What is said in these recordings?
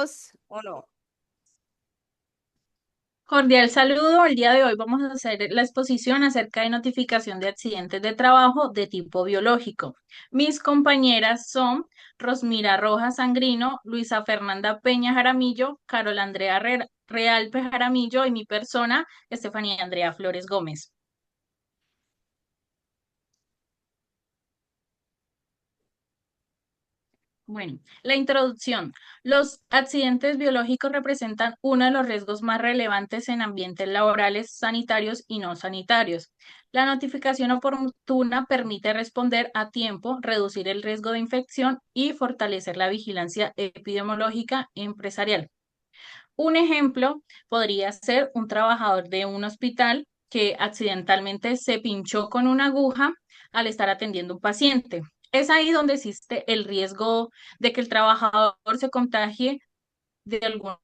¿Listos o no? Cordial saludo. El día de hoy vamos a hacer la exposición acerca de notificación de accidentes de trabajo de tipo biológico. Mis compañeras son Rosmira Rojas Sangrino, Luisa Fernanda Peña Jaramillo, Carol Andrea Realpe Jaramillo y mi persona, Estefanía Andrea Flores Gómez. Bueno, la introducción. Los accidentes biológicos representan uno de los riesgos más relevantes en ambientes laborales, sanitarios y no sanitarios. La notificación oportuna permite responder a tiempo, reducir el riesgo de infección y fortalecer la vigilancia epidemiológica empresarial. Un ejemplo podría ser un trabajador de un hospital que accidentalmente se pinchó con una aguja al estar atendiendo un paciente. Es ahí donde existe el riesgo de que el trabajador se contagie de alguna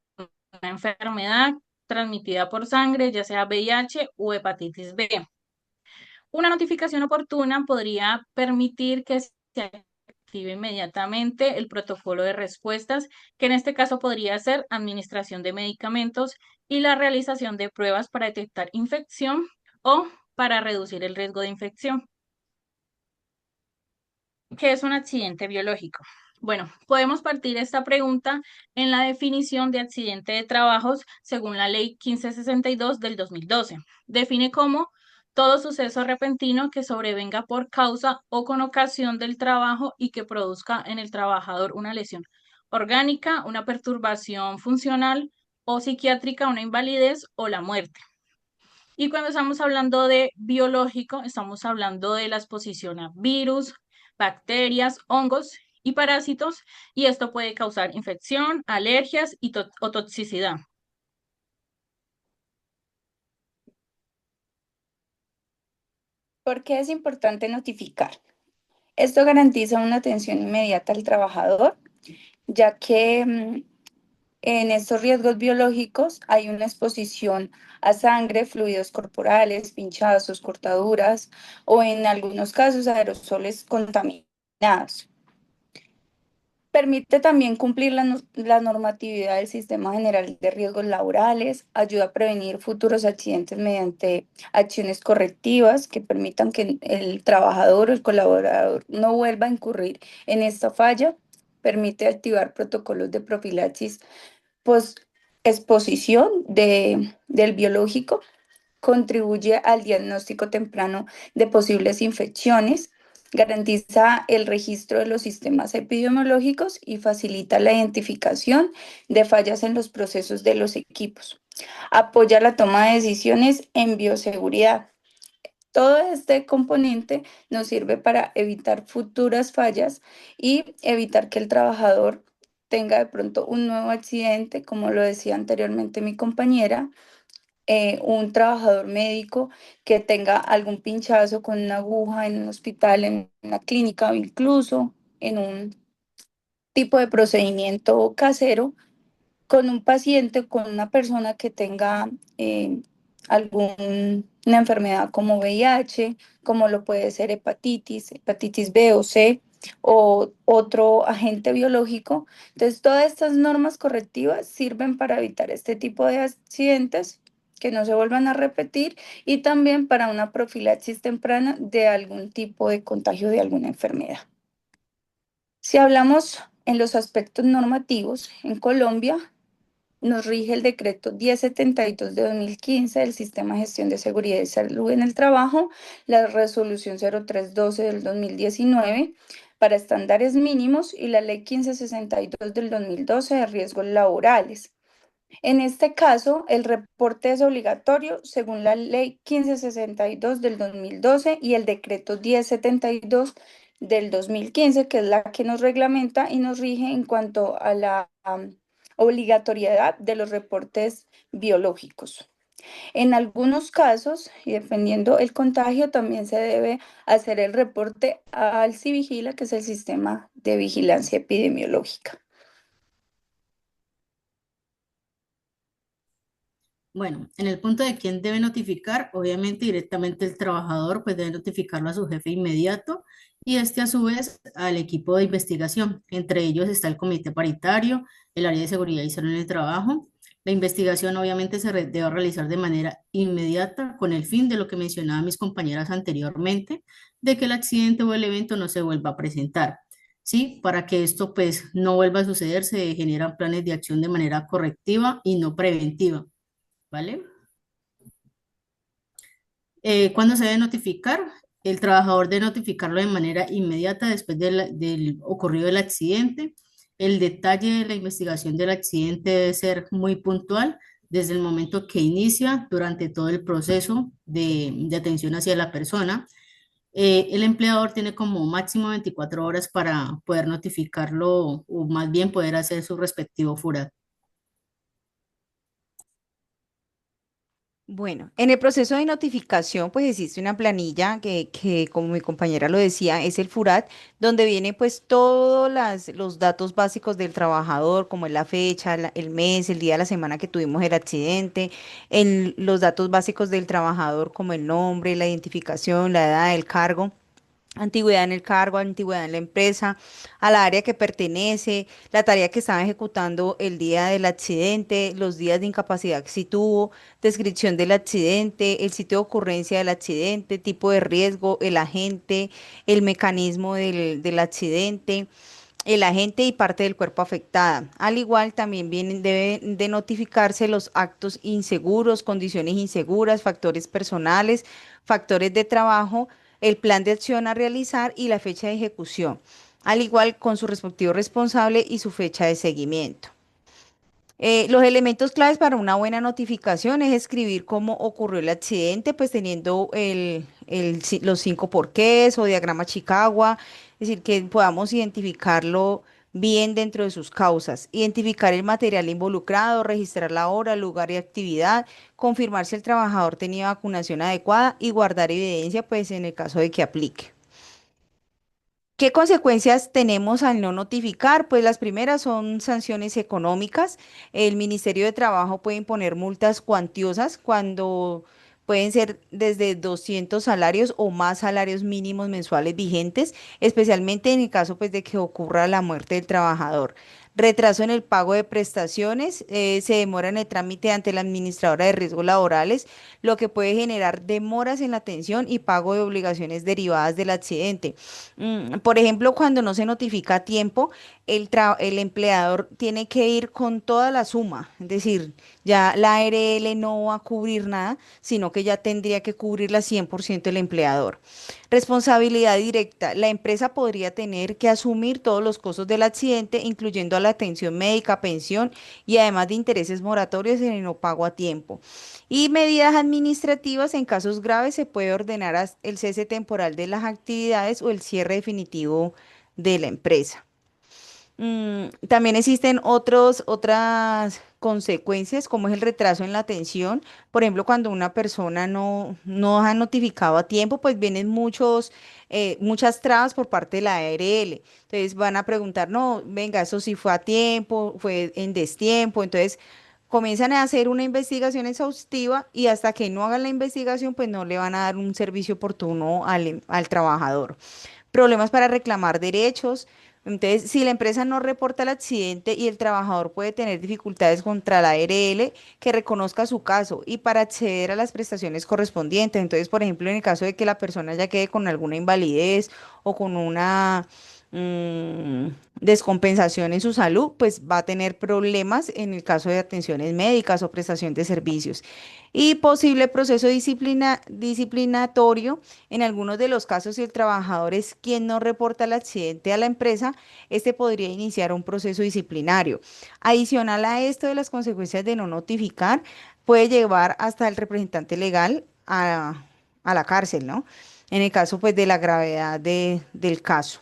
enfermedad transmitida por sangre, ya sea VIH o hepatitis B. Una notificación oportuna podría permitir que se active inmediatamente el protocolo de respuestas, que en este caso podría ser administración de medicamentos y la realización de pruebas para detectar infección o para reducir el riesgo de infección. ¿Qué es un accidente biológico? Bueno, podemos partir esta pregunta en la definición de accidente de trabajos según la Ley 1562 del 2012. Define como todo suceso repentino que sobrevenga por causa o con ocasión del trabajo y que produzca en el trabajador una lesión orgánica, una perturbación funcional o psiquiátrica, una invalidez o la muerte. Y cuando estamos hablando de biológico, estamos hablando de la exposición a virus, bacterias, hongos y parásitos, y esto puede causar infección, alergias o toxicidad. ¿Por qué es importante notificar? Esto garantiza una atención inmediata al trabajador, ya que en estos riesgos biológicos hay una exposición a sangre, fluidos corporales, pinchazos, cortaduras o en algunos casos aerosoles contaminados. Permite también cumplir la normatividad del Sistema General de Riesgos Laborales, ayuda a prevenir futuros accidentes mediante acciones correctivas que permitan que el trabajador o el colaborador no vuelva a incurrir en esta falla, permite activar protocolos de profilaxis post exposición del biológico, contribuye al diagnóstico temprano de posibles infecciones, garantiza el registro de los sistemas epidemiológicos y facilita la identificación de fallas en los procesos de los equipos. Apoya la toma de decisiones en bioseguridad. Todo este componente nos sirve para evitar futuras fallas y evitar que el trabajador tenga de pronto un nuevo accidente, como lo decía anteriormente mi compañera, un trabajador médico que tenga algún pinchazo con una aguja en un hospital, en una clínica o incluso en un tipo de procedimiento casero con un paciente, con una persona que tenga alguna enfermedad como VIH, como lo puede ser hepatitis B o C o otro agente biológico. Entonces, todas estas normas correctivas sirven para evitar este tipo de accidentes que no se vuelvan a repetir y también para una profilaxis temprana de algún tipo de contagio de alguna enfermedad. Si hablamos en los aspectos normativos, en Colombia nos rige el decreto 1072 de 2015 del Sistema de Gestión de Seguridad y Salud en el Trabajo, la resolución 0312 del 2019 para estándares mínimos y la ley 1562 del 2012 de riesgos laborales. En este caso, el reporte es obligatorio según la ley 1562 del 2012 y el decreto 1072 del 2015, que es la que nos reglamenta y nos rige en cuanto a la obligatoriedad de los reportes biológicos. En algunos casos, y dependiendo el contagio, también se debe hacer el reporte al CIVIGILA, que es el sistema de vigilancia epidemiológica. Bueno, en el punto de quién debe notificar, obviamente directamente el trabajador pues debe notificarlo a su jefe inmediato y este a su vez al equipo de investigación. Entre ellos está el comité paritario, el área de seguridad y salud en el trabajo. La investigación obviamente debe realizar de manera inmediata con el fin de lo que mencionaban mis compañeras anteriormente, de que el accidente o el evento no se vuelva a presentar. Sí, para que esto pues no vuelva a suceder, se generan planes de acción de manera correctiva y no preventiva. ¿Vale? ¿Cuándo se debe notificar? El trabajador debe notificarlo de manera inmediata después del ocurrido del accidente. El detalle de la investigación del accidente debe ser muy puntual desde el momento que inicia durante todo el proceso de atención hacia la persona. El empleador tiene como máximo 24 horas para poder notificarlo o más bien poder hacer su respectivo FURAT. Bueno, en el proceso de notificación, pues existe una planilla que, como mi compañera lo decía, es el FURAT, donde viene pues todos los datos básicos del trabajador, como es la fecha, el mes, el día de la semana que tuvimos el accidente, los datos básicos del trabajador, como el nombre, la identificación, la edad, el cargo. Antigüedad en el cargo, antigüedad en la empresa, a la área que pertenece, la tarea que estaba ejecutando el día del accidente, los días de incapacidad que sí tuvo, descripción del accidente, el sitio de ocurrencia del accidente, tipo de riesgo, el agente, el mecanismo del accidente, el agente y parte del cuerpo afectada. Al igual también deben de notificarse los actos inseguros, condiciones inseguras, factores personales, factores de trabajo, el plan de acción a realizar y la fecha de ejecución, al igual con su respectivo responsable y su fecha de seguimiento. Los elementos claves para una buena notificación es escribir cómo ocurrió el accidente, pues teniendo los 5 porqués o diagrama Chicagua, es decir, que podamos identificarlo bien dentro de sus causas, identificar el material involucrado, registrar la hora, lugar y actividad, confirmar si el trabajador tenía vacunación adecuada y guardar evidencia, pues en el caso de que aplique. ¿Qué consecuencias tenemos al no notificar? Pues las primeras son sanciones económicas. El Ministerio de Trabajo puede imponer multas cuantiosas cuando pueden ser desde 200 salarios o más salarios mínimos mensuales vigentes, especialmente en el caso pues de que ocurra la muerte del trabajador. Retraso en el pago de prestaciones, se demora en el trámite ante la administradora de riesgos laborales, lo que puede generar demoras en la atención y pago de obligaciones derivadas del accidente. Por ejemplo, cuando no se notifica a tiempo, el empleador tiene que ir con toda la suma, es decir, ya la ARL no va a cubrir nada, sino que ya tendría que cubrirla 100% el empleador. Responsabilidad directa. La empresa podría tener que asumir todos los costos del accidente, incluyendo a la atención médica, pensión y además de intereses moratorios en el no pago a tiempo. Y medidas administrativas, en casos graves se puede ordenar el cese temporal de las actividades o el cierre definitivo de la empresa. También existen otras consecuencias, como es el retraso en la atención. Por ejemplo, cuando una persona no ha notificado a tiempo, pues vienen muchas trabas por parte de la ARL. Entonces van a preguntar, no, venga, eso sí fue a tiempo, fue en destiempo. Entonces comienzan a hacer una investigación exhaustiva y hasta que no hagan la investigación, pues no le van a dar un servicio oportuno al trabajador. Problemas para reclamar derechos. Entonces, si la empresa no reporta el accidente y el trabajador puede tener dificultades contra la ARL, que reconozca su caso y para acceder a las prestaciones correspondientes. Entonces, por ejemplo, en el caso de que la persona ya quede con alguna invalidez o con una mm, descompensación en su salud, pues va a tener problemas en el caso de atenciones médicas o prestación de servicios. Y posible proceso disciplinatorio. En algunos de los casos, si el trabajador es quien no reporta el accidente a la empresa, este podría iniciar un proceso disciplinario. Adicional a esto de las consecuencias de no notificar, puede llevar hasta el representante legal a la cárcel, ¿no? En el caso, pues, de la gravedad del caso.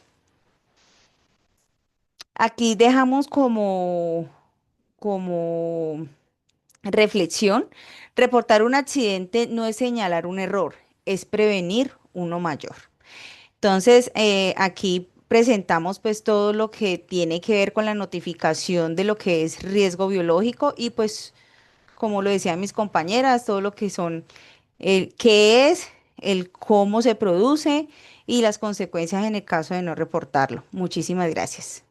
Aquí dejamos como reflexión. Reportar un accidente no es señalar un error, es prevenir uno mayor. Entonces, aquí presentamos pues todo lo que tiene que ver con la notificación de lo que es riesgo biológico y pues como lo decían mis compañeras, todo lo que son el qué es, el cómo se produce y las consecuencias en el caso de no reportarlo. Muchísimas gracias.